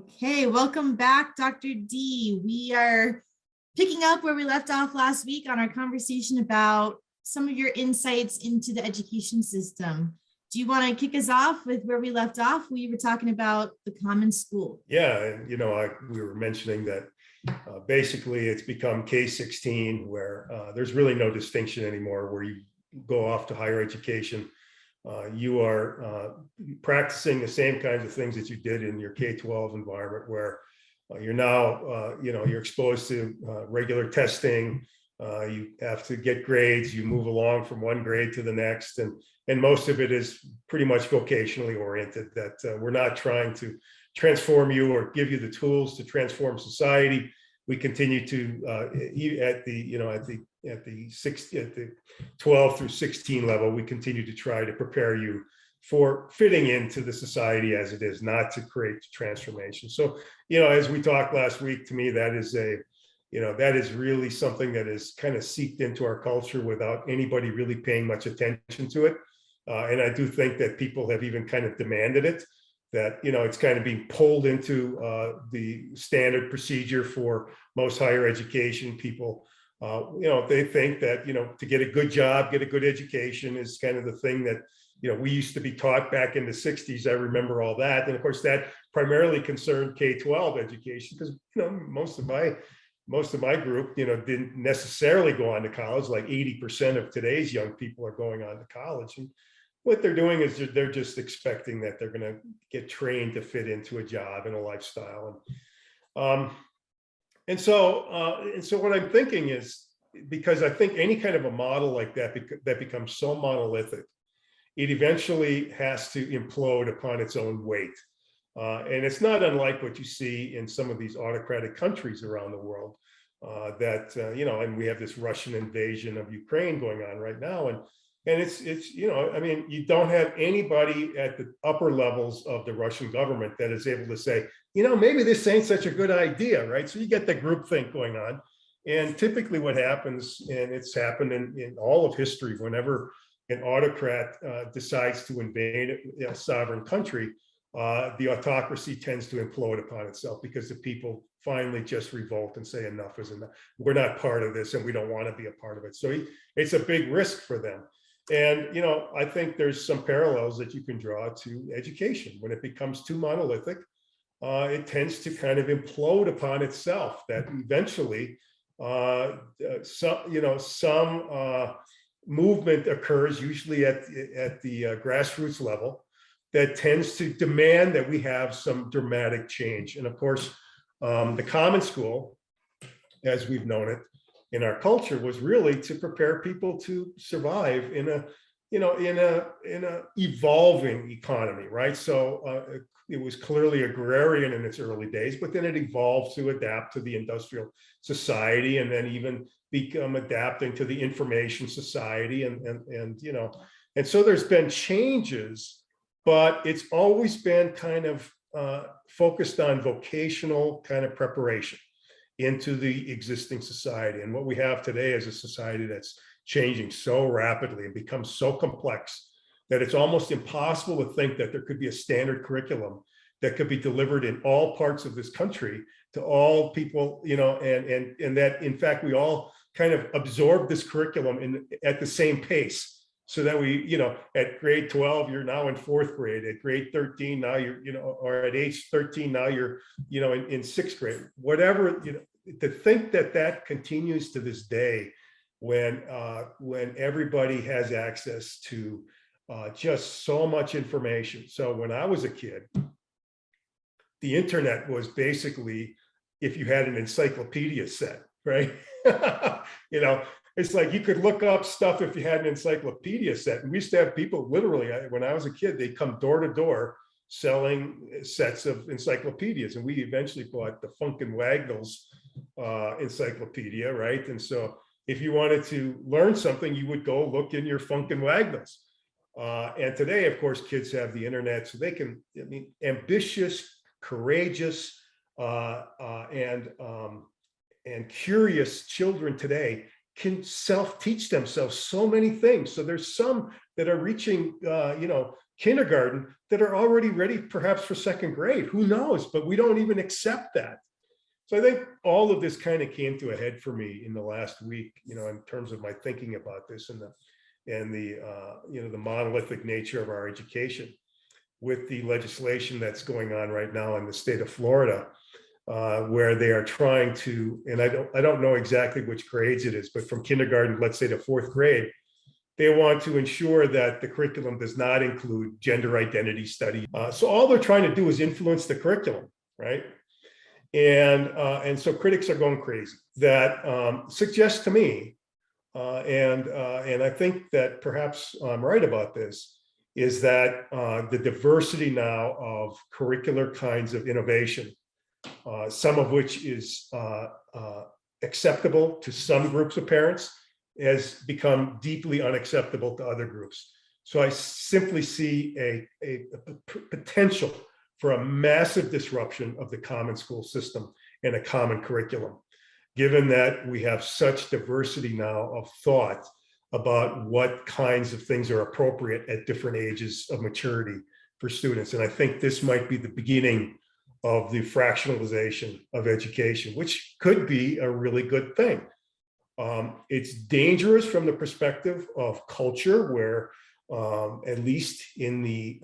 Okay, welcome back, Dr. D. We are picking up where we left off last week on our conversation about some of your insights into the education system. Do you want to kick us off with where we left off? We were talking about the common school. Yeah, and we were mentioning that basically it's become K-16 where there's really no distinction anymore where you go off to higher education. You are practicing the same kinds of things that you did in your K-12 environment where you're now, you're exposed to regular testing. You have to get grades, you move along from one grade to the next. And most of it is pretty much vocationally oriented, that we're not trying to transform you or give you the tools to transform society. We continue to at the 12 through 16 level, we continue to try to prepare you for fitting into the society as it is, not to create transformation. So, as we talked last week, to me, that is really something that is kind of seeped into our culture without anybody really paying much attention to it. And I do think that people have even kind of demanded it, that, it's kind of being pulled into the standard procedure for most higher education people. They think that, to get a good job, get a good education is kind of the thing that, we used to be taught back in the 60s. I remember all that. And of course, that primarily concerned K-12 education because, most of my group, didn't necessarily go on to college. Like 80% of today's young people are going on to college. And what they're doing is they're just expecting that they're going to get trained to fit into a job and a lifestyle. And so what I'm thinking is, because I think any kind of a model like that that becomes so monolithic, it eventually has to implode upon its own weight. And it's not unlike what you see in some of these autocratic countries around the world and we have this Russian invasion of Ukraine going on right now. And it's you don't have anybody at the upper levels of the Russian government that is able to say, maybe this ain't such a good idea, right? So you get the groupthink going on. And typically what happens, and it's happened in all of history, whenever an autocrat decides to invade a sovereign country, the autocracy tends to implode upon itself because the people finally just revolt and say enough is enough. We're not part of this and we don't want to be a part of it. So it's a big risk for them. And, I think there's some parallels that you can draw to education. When it becomes too monolithic, it tends to kind of implode upon itself, that eventually some movement occurs, usually at the grassroots level, that tends to demand that we have some dramatic change. And of course, the common school, as we've known it in our culture, was really to prepare people to survive in a evolving economy, right? So it was clearly agrarian in its early days, but then it evolved to adapt to the industrial society, and then even become adapting to the information society, and so there's been changes, but it's always been kind of focused on vocational kind of preparation into the existing society. And what we have today is a society that's changing so rapidly and becomes so complex that it's almost impossible to think that there could be a standard curriculum that could be delivered in all parts of this country to all people, and that in fact we all kind of absorb this curriculum at the same pace. So that we, at grade 12, you're now in fourth grade. At grade 13, now you're, or at age 13, now you're, in sixth grade. Whatever, to think that continues to this day, when everybody has access to just so much information. So when I was a kid, the internet was basically if you had an encyclopedia set, right? It's like you could look up stuff if you had an encyclopedia set. And we used to have people literally, when I was a kid, they'd come door to door selling sets of encyclopedias. And we eventually bought the Funk and Wagnalls encyclopedia, right? And so if you wanted to learn something, you would go look in your Funk and Wagnalls. And today, of course, kids have the internet, so they can, ambitious, courageous, and curious children today can self-teach themselves so many things. So there's some that are reaching, kindergarten that are already ready perhaps for second grade. Who knows? But we don't even accept that. So I think all of this kind of came to a head for me in the last week, in terms of my thinking about this and the monolithic nature of our education with the legislation that's going on right now in the state of Florida, where they are trying to, and I don't know exactly which grades it is, but from kindergarten, let's say to fourth grade, they want to ensure that the curriculum does not include gender identity study. So all they're trying to do is influence the curriculum, right? And so critics are going crazy. That suggests to me, and I think that perhaps I'm right about this, is that the diversity now of curricular kinds of innovation, some of which is acceptable to some groups of parents, has become deeply unacceptable to other groups. So I simply see a potential for a massive disruption of the common school system and a common curriculum, given that we have such diversity now of thought about what kinds of things are appropriate at different ages of maturity for students. And I think this might be the beginning of the fractionalization of education, which could be a really good thing. It's dangerous from the perspective of culture, where at least in the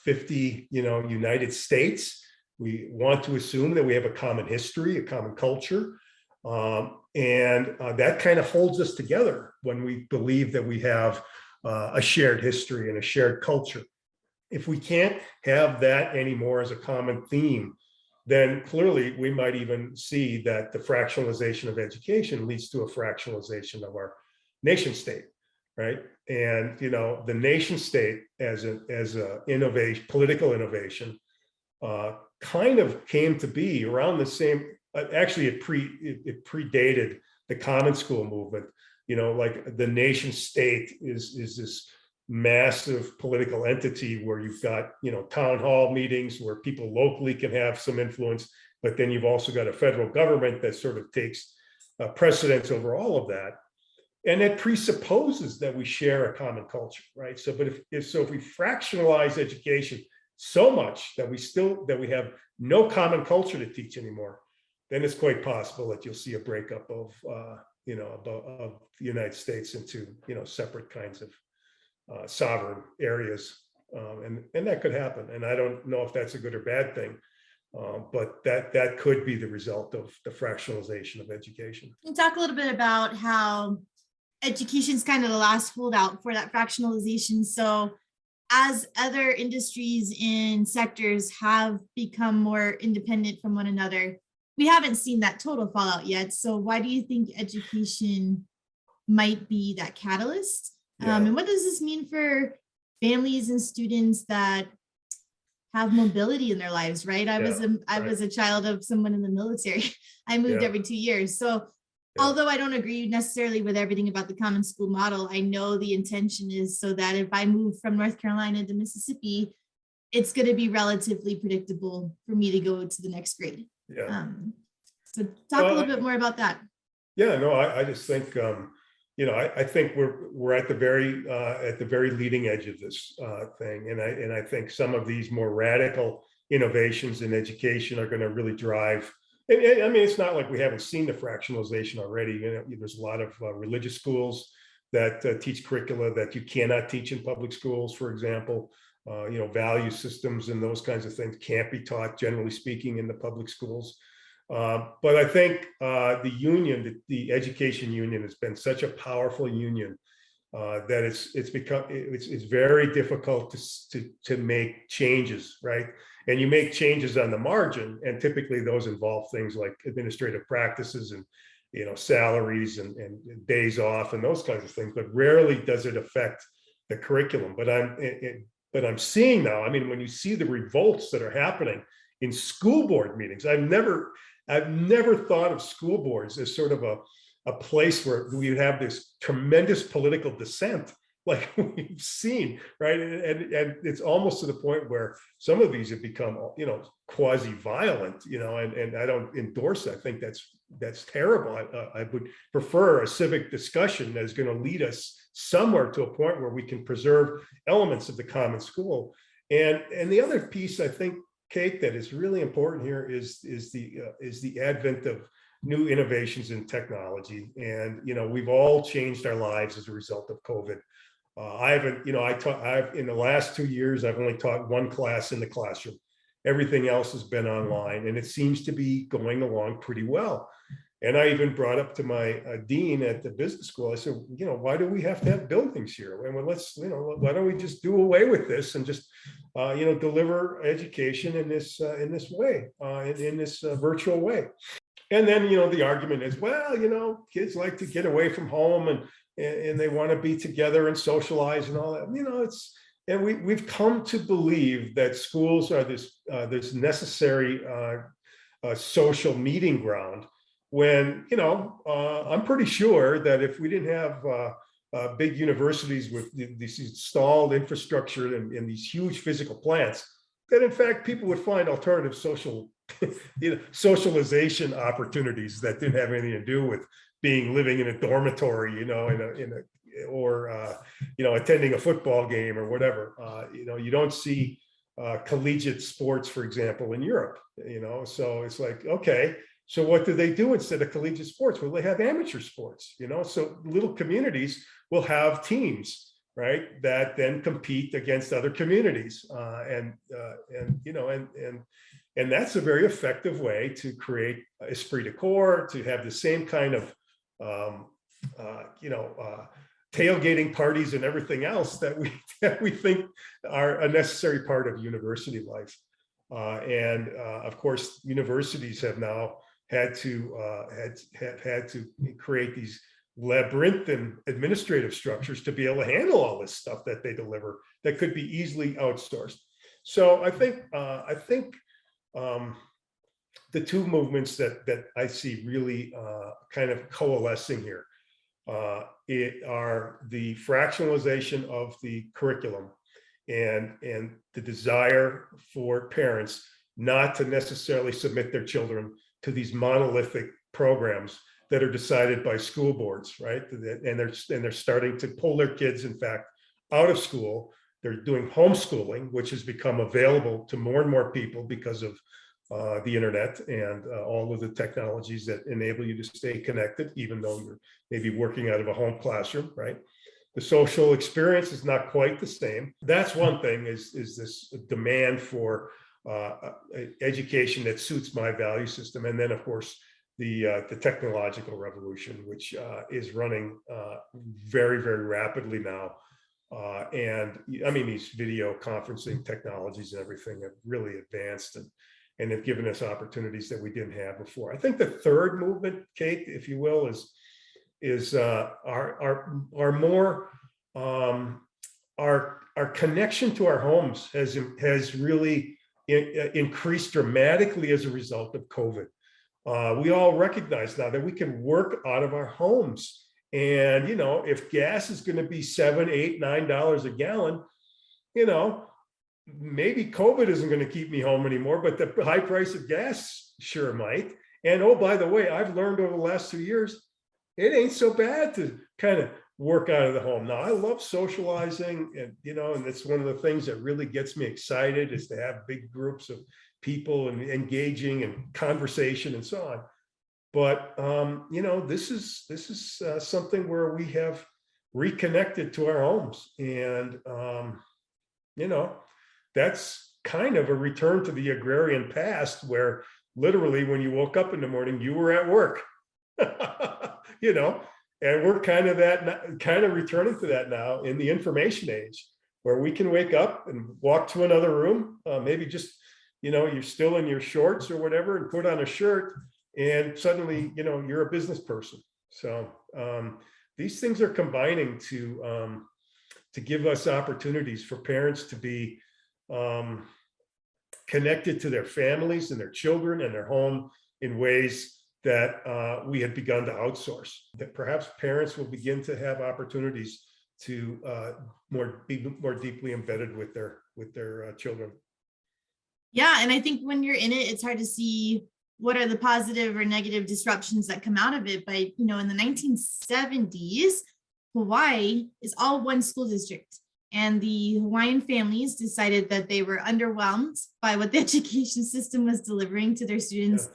50, United States, we want to assume that we have a common history, a common culture. And that kind of holds us together when we believe that we have a shared history and a shared culture. If we can't have that anymore as a common theme, then clearly we might even see that the fractionalization of education leads to a fractionalization of our nation state, right? And the nation state as a innovation, political innovation, kind of came to be around the same. Actually, it predated the common school movement. Like the nation state is this massive political entity where you've got town hall meetings where people locally can have some influence, but then you've also got a federal government that sort of takes precedence over all of that, and it presupposes that we share a common culture, right? So, but if we fractionalize education so much that we have no common culture to teach anymore, then it's quite possible that you'll see a breakup of the United States into separate kinds of sovereign areas, and that could happen. And I don't know if that's a good or bad thing, but that could be the result of the fractionalization of education. Can you talk a little bit about how education is kind of the last holdout for that fractionalization? So as other industries and sectors have become more independent from one another, we haven't seen that total fallout yet. So why do you think education might be that catalyst? Yeah. And what does this mean for families and students that have mobility in their lives, right? I was a child of someone in the military. I moved every 2 years. So although I don't agree necessarily with everything about the common school model, I know the intention is so that if I move from North Carolina to Mississippi, it's going to be relatively predictable for me to go to the next grade. Yeah. So talk a little bit more about that. Yeah, no, I just think, I think we're at the very leading edge of this thing. And I think some of these more radical innovations in education are going to really drive. And I mean, it's not like we haven't seen the fractionalization already. There's a lot of religious schools that teach curricula that you cannot teach in public schools, for example. Value systems and those kinds of things can't be taught, generally speaking, in the public schools. But I think the education union has been such a powerful union that it's very difficult to make changes, right? And you make changes on the margin, and typically those involve things like administrative practices and salaries and days off and those kinds of things. But rarely does it affect the curriculum. But I'm seeing now. I mean, when you see the revolts that are happening in school board meetings, I've never thought of school boards as sort of a place where we have this tremendous political dissent like we've seen, right? And it's almost to the point where some of these have become, quasi-violent, and I don't endorse that. I think that's terrible. I would prefer a civic discussion that's going to lead us somewhere to a point where we can preserve elements of the common school. And the other piece, I think, Kate, that is really important here is the advent of new innovations in technology. And, we've all changed our lives as a result of COVID. I haven't, I've in the last 2 years, I've only taught one class in the classroom. Everything else has been online, and it seems to be going along pretty well. And I even brought up to my dean at the business school, I said, why do we have to have buildings here? And why don't we just do away with this and just, deliver education in this way, in this virtual way? And then, the argument is, well, kids like to get away from home and they want to be together and socialize and all that. And we've come to believe that schools are this necessary social meeting ground. When I'm pretty sure that if we didn't have big universities with this installed infrastructure and these huge physical plants, that in fact people would find alternative socialization opportunities that didn't have anything to do with living in a dormitory, or attending a football game or whatever. You don't see collegiate sports, for example, in Europe. So it's like, okay, so what do they do instead of collegiate sports? Well, they have amateur sports. So little communities will have teams, right, that then compete against other communities, and that's a very effective way to create esprit de corps, to have the same kind of tailgating parties and everything else that we think are a necessary part of university life. And of course, universities have now had to create these labyrinthine administrative structures to be able to handle all this stuff that they deliver that could be easily outsourced. So I think the two movements that I see really kind of coalescing here are the fractionalization of the curriculum and the desire for parents not to necessarily submit their children to these monolithic programs that are decided by school boards, right? And they're starting to pull their kids, in fact, out of school. They're doing homeschooling, which has become available to more and more people because of the internet and all of the technologies that enable you to stay connected, even though you're maybe working out of a home classroom, right? The social experience is not quite the same. That's one thing, is this demand for education that suits my value system. And then, of course, the technological revolution, which is running very, very rapidly now. And I mean, these video conferencing technologies and everything have really advanced and have given us opportunities that we didn't have before. I think the third movement, Kate, if you will, is our more our connection to our homes has really increased dramatically as a result of COVID. We all recognize now that we can work out of our homes. And, if gas is going to be $7, $8, $9 a gallon, maybe COVID isn't going to keep me home anymore, but the high price of gas sure might. And oh, by the way, I've learned over the last 2 years, it ain't so bad to kind of work out of the home. Now, I love socializing, and and it's one of the things that really gets me excited, is to have big groups of people and engaging and conversation and so on. But this is something where we have reconnected to our homes, and that's kind of a return to the agrarian past, where literally when you woke up in the morning, you were at work. And we're kind of returning to that now in the information age, where we can wake up and walk to another room, maybe just you're still in your shorts or whatever, and put on a shirt, and suddenly you're a business person. So these things are combining to give us opportunities for parents to be connected to their families and their children and their home in ways that we had begun to outsource. That perhaps parents will begin to have opportunities to be more deeply embedded with their children. Yeah, and I think when you're in it, it's hard to see what are the positive or negative disruptions that come out of it. But in the 1970s, Hawaii is all one school district. And the Hawaiian families decided that they were underwhelmed by what the education system was delivering to their Yeah. students.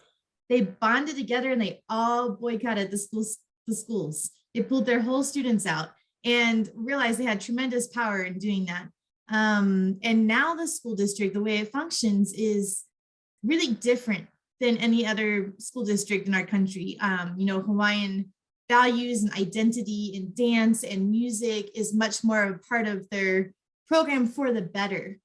They bonded together and they all boycotted the schools. They pulled their whole students out and realized they had tremendous power in doing that. And now the school district, the way it functions is really different than any other school district in our country. Hawaiian values and identity and dance and music is much more a part of their program for the better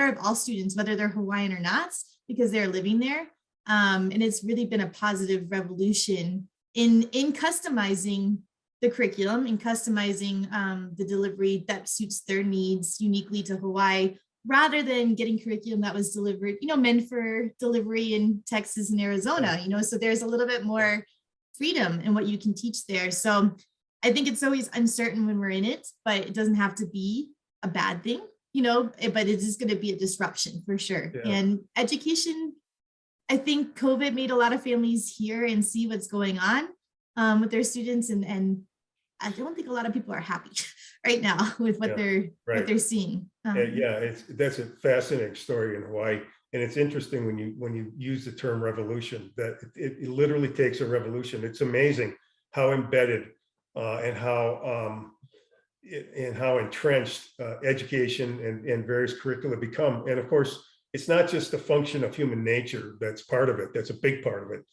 of all students, whether they're Hawaiian or not, because they're living there. And it's really been a positive revolution in customizing the curriculum and customizing the delivery that suits their needs uniquely to Hawaii, rather than getting curriculum that was delivered, meant for delivery in Texas and Arizona, so there's a little bit more freedom in what you can teach there. So I think it's always uncertain when we're in it, but it doesn't have to be a bad thing, but it is going to be a disruption for sure. Yeah. And education, I think COVID made a lot of families hear and see what's going on with their students. And I don't think a lot of people are happy right now with what they're seeing. That's a fascinating story in Hawaii. And it's interesting when you use the term revolution, that it literally takes a revolution. It's amazing how embedded and how entrenched education and various curricula become. And of course, it's not just a function of human nature that's part of it. That's a big part of it.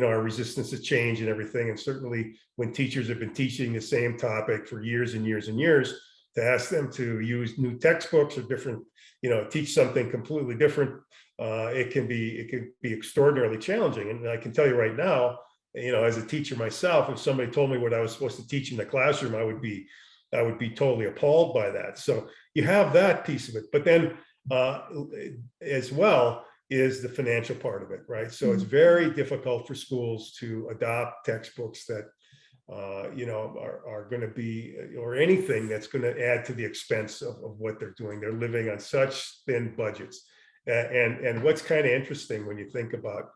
Our resistance to change and everything. And certainly when teachers have been teaching the same topic for years and years and years, to ask them to use new textbooks or different, teach something completely different, it can be extraordinarily challenging. And I can tell you right now, as a teacher myself, if somebody told me what I was supposed to teach in the classroom, I would be totally appalled by that. So you have that piece of it, but then as well is the financial part of it, right? So it's very difficult for schools to adopt textbooks that are going to be, or anything that's going to add to the expense of what they're doing. They're living on such thin budgets. And what's kind of interesting when you think about,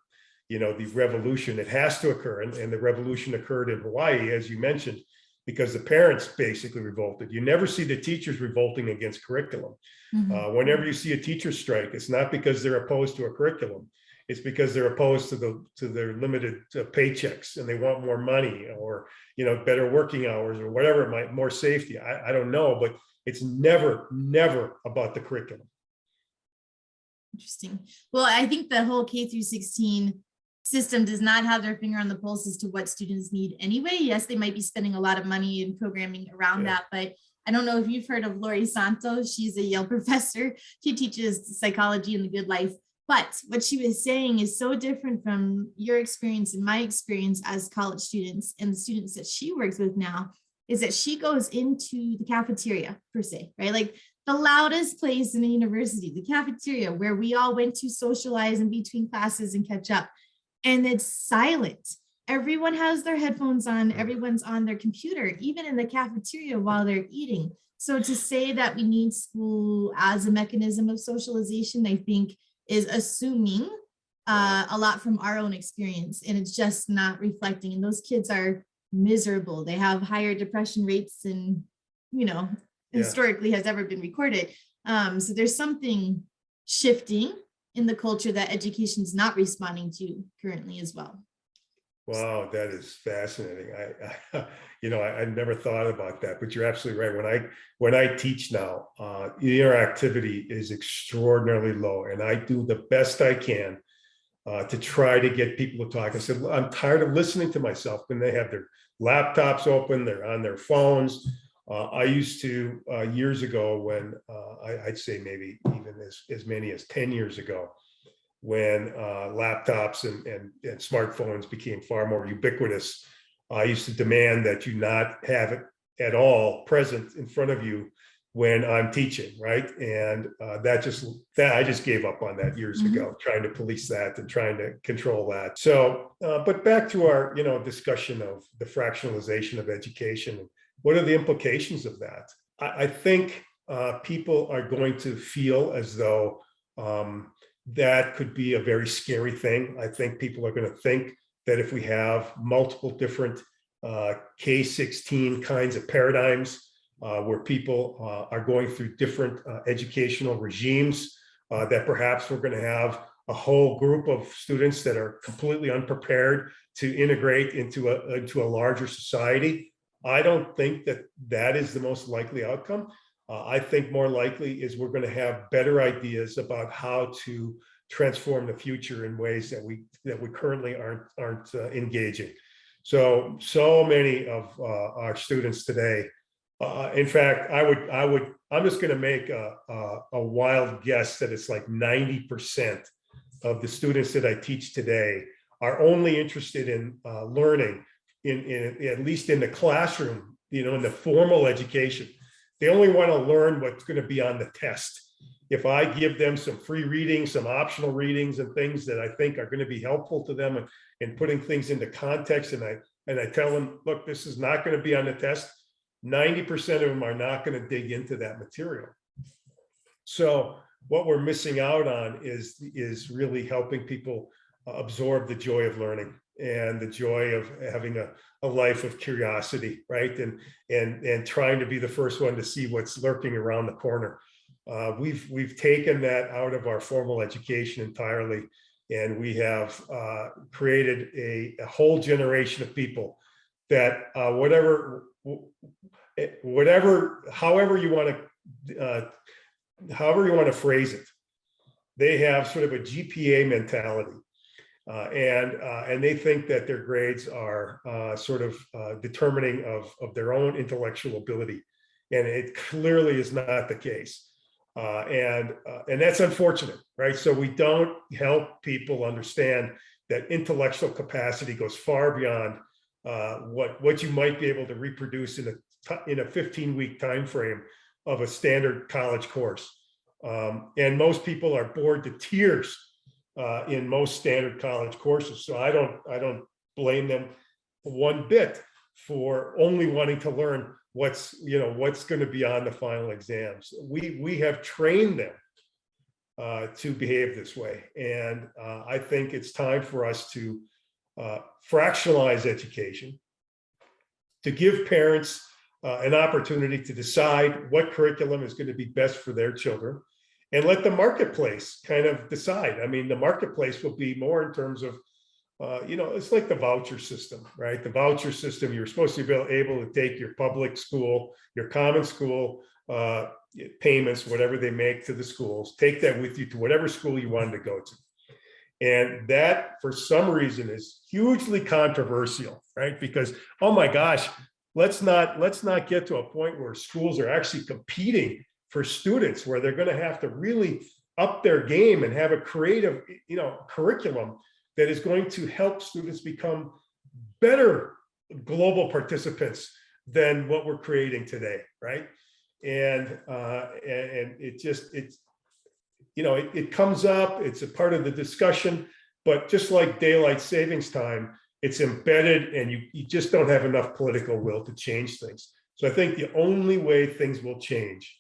the revolution, it has to occur. And the revolution occurred in Hawaii, as you mentioned, because the parents basically revolted. You never see the teachers revolting against curriculum. Whenever you see a teacher strike, it's not because they're opposed to a curriculum. It's because they're opposed to their limited paychecks and they want more money, or better working hours, or whatever it might, more safety. I don't know, but it's never about the curriculum. Interesting. Well, I think the whole K through 16 system does not have their finger on the pulse as to what students need anyway. Yes, they might be spending a lot of money in programming around that, but I don't know if you've heard of Lori Santos. She's a Yale professor. She teaches psychology and the good life. But what she was saying is so different from your experience and my experience as college students and the students that she works with now, is that she goes into the cafeteria per se, right? Like the loudest place in a university, the cafeteria, where we all went to socialize in between classes and catch up. And it's silent. Everyone has their headphones on, everyone's on their computer, even in the cafeteria while they're eating. So to say that we need school as a mechanism of socialization, I think is assuming a lot from our own experience, and it's just not reflecting. And those kids are miserable. They have higher depression rates than, historically has ever been recorded. So there's something shifting in the culture that education is not responding to currently as well. Wow, that is fascinating. I never thought about that, but you're absolutely right. When I teach now, the interactivity is extraordinarily low, and I do the best I can to try to get people to talk. I said, I'm tired of listening to myself when they have their laptops open, they're on their phones. I used to years ago, when I'd say maybe even as many as 10 years ago, when laptops and smartphones became far more ubiquitous, I used to demand that you not have it at all present in front of you when I'm teaching, right? And I just gave up on that years ago, trying to police that and trying to control that. So, but back to our, discussion of the fractionalization of education. What are the implications of that? I think people are going to feel as though that could be a very scary thing. I think people are going to think that if we have multiple different K-16 kinds of paradigms where people are going through different educational regimes, that perhaps we're going to have a whole group of students that are completely unprepared to integrate into a larger society. I don't think that that is the most likely outcome. I think more likely is we're going to have better ideas about how to transform the future in ways that we currently aren't engaging. So many of our students today. In fact, I'm just going to make a wild guess that it's like 90% of the students that I teach today are only interested in learning in at least in the classroom, in the formal education. They only want to learn what's going to be on the test. If I give them some free readings, some optional readings and things that I think are going to be helpful to them and putting things into context, and I tell them, look, this is not going to be on the test, 90% of them are not going to dig into that material. So what we're missing out on is really helping people absorb the joy of learning and the joy of having a life of curiosity, right? And trying to be the first one to see what's lurking around the corner. We've taken that out of our formal education entirely, and we have created a whole generation of people that however you want to phrase it, they have sort of a GPA mentality. And they think that their grades are sort of determining of their own intellectual ability, and it clearly is not the case. And that's unfortunate, right? So we don't help people understand that intellectual capacity goes far beyond what you might be able to reproduce in a 15-week time frame of a standard college course. And most people are bored to tears in most standard college courses. So I don't blame them one bit for only wanting to learn what's going to be on the final exams. We have trained them to behave this way, and I think it's time for us to fractionalize education, to give parents an opportunity to decide what curriculum is going to be best for their children, and let the marketplace kind of decide. I mean, the marketplace will be more in terms of, it's like the voucher system, right? The voucher system, you're supposed to be able to take your public school, your common school payments, whatever they make to the schools, take that with you to whatever school you wanted to go to. And that, for some reason, is hugely controversial, right? Because, oh my gosh, let's not get to a point where schools are actually competing for students, where they're going to have to really up their game and have a creative, curriculum that is going to help students become better global participants than what we're creating today, right? And it comes up, it's a part of the discussion, but just like daylight savings time, it's embedded, and you just don't have enough political will to change things. So I think the only way things will change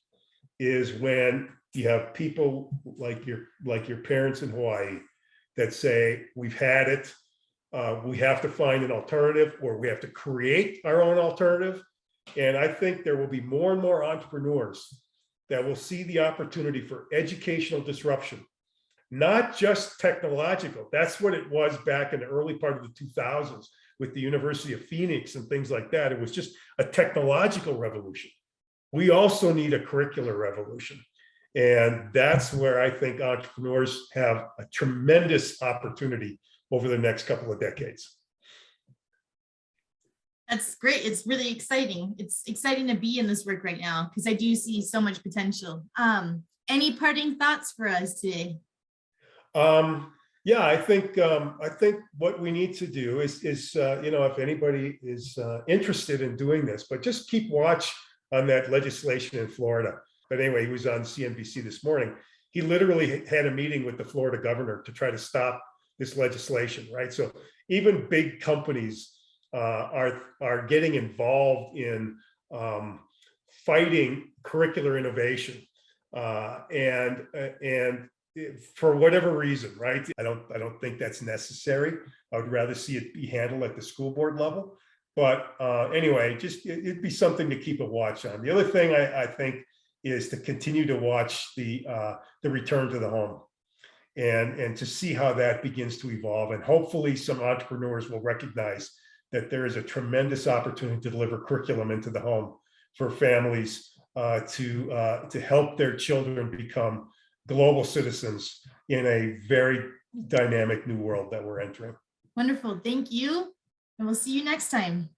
is when you have people like your parents in Hawaii that say, we've had it, we have to find an alternative, or we have to create our own alternative. And I think there will be more and more entrepreneurs that will see the opportunity for educational disruption, not just technological. That's what it was back in the early part of the 2000s with the University of Phoenix and things like that. It was just a technological revolution. We also need a curricular revolution. And that's where I think entrepreneurs have a tremendous opportunity over the next couple of decades. That's great. It's really exciting. It's exciting to be in this work right now because I do see so much potential. Any parting thoughts for us today? Yeah, I think what we need to do is if anybody is interested in doing this, but just keep watch on that legislation in Florida. But anyway, he was on CNBC this morning. He literally had a meeting with the Florida governor to try to stop this legislation, right? So even big companies are getting involved in fighting curricular innovation, and for whatever reason, right? I don't think that's necessary. I would rather see it be handled at the school board level. But anyway, just it'd be something to keep a watch on. The other thing I think is to continue to watch the return to the home, and to see how that begins to evolve. And hopefully some entrepreneurs will recognize that there is a tremendous opportunity to deliver curriculum into the home for families to help their children become global citizens in a very dynamic new world that we're entering. Wonderful. Thank you. And we'll see you next time.